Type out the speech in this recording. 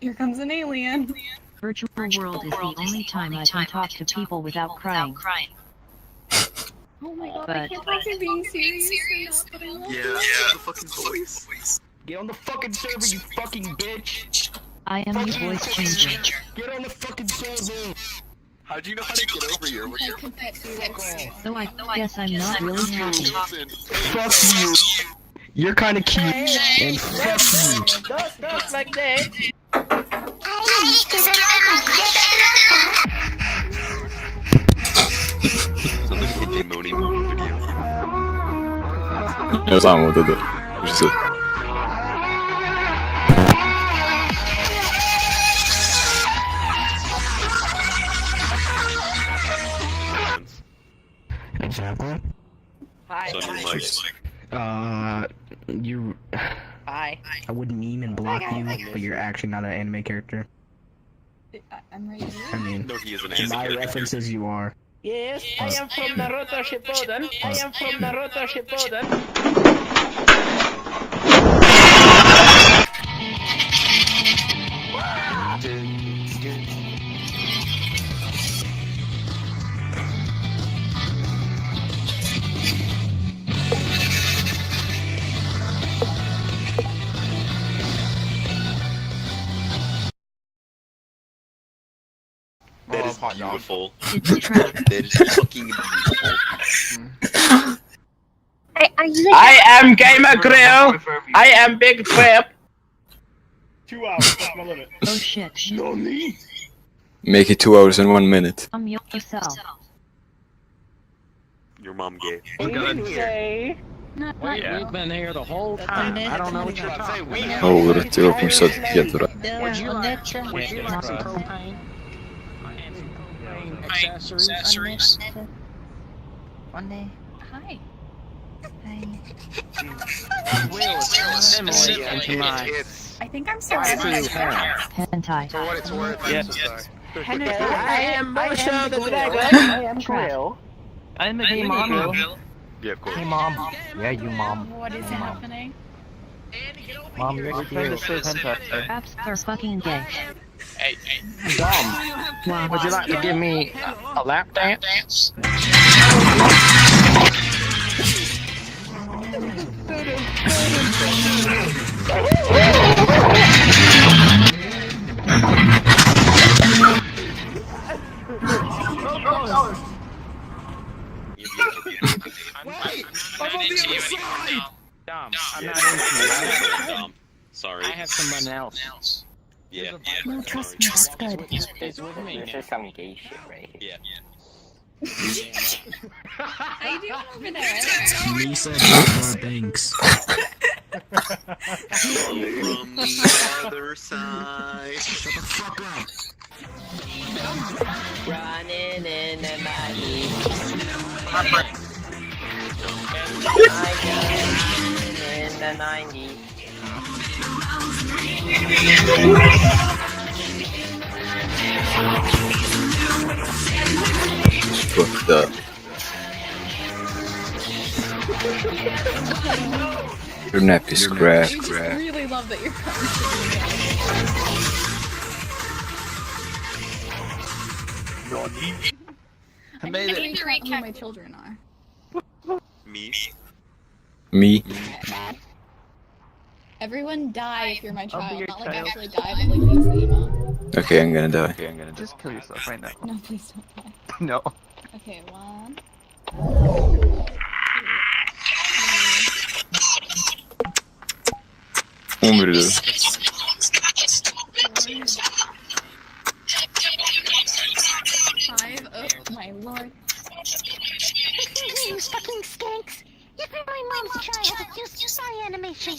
Here comes an alien. Virtual world is the only time I can talk to people without crying. Oh my god, But- I can't believe you're being serious. Yeah, the fucking voice. Get on the fucking server, you fucking bitch! I am the voice changer. Get on the fucking server! How'd you know how to get over here? What's your Though I guess I'm not really happy. Fuck you! You're kinda cute, and fuck you! Don't like that! Sounds like a Demoni video. Я сам вот это. Что? Example? Hi. So I'm like, You... Hi. I would meme and block you, but you're actually not an anime character. I'm ready. I mean, no, he is an to my anime character. references you are. Yes, I am from Naruto Shippuden. I am from Naruto Shippuden. That is beautiful. It's a trap. That is fucking beautiful. I am Gamer Grill. I am Big Trip. 2 hours, that's my limit. Oh shit. Make it 2 hours and 1 minute. Yourself. Your mom gay. Okay. We've been here the whole time. I don't know what you're talking about. Olur, ty opnisz od Pietra. Would you like some propane? And some propane accessories? One day. Hi. Will assimilate into my I think I'm so true hair. Hentai. For what it's worth, Yes. I'm so sorry. I am Moshe the Dragon. I am Grill. I'm the gay mom. Yeah, of course. Hey mom. Yeah, you mom. What is happening? Mom, you're cute. Traps are fucking gay. Hey, Dom. Wow. Would you like to give me a lap dance? Dom, I'm not into you. Sorry. I have someone else. Yeah. No, trust me, it's good. It's with me. This is some gay shit right here. Yeah. How you doing over there? Lisa Banks. From the other side. Shut the fuck up. Running in the night. In the 90s. Fucked up. Your nap is crap. We just really love that you're coming. I made it. Who my children are. Me? Me? Everyone die if you're my child. Not like actually die, but like use the emote. Okay, I'm gonna die. Just kill yourself right now. No, please don't die. No. Okay, 1. Umrę. 5. Oh my lord. You fucking skanks! You heard my mom's child. You saw the animation.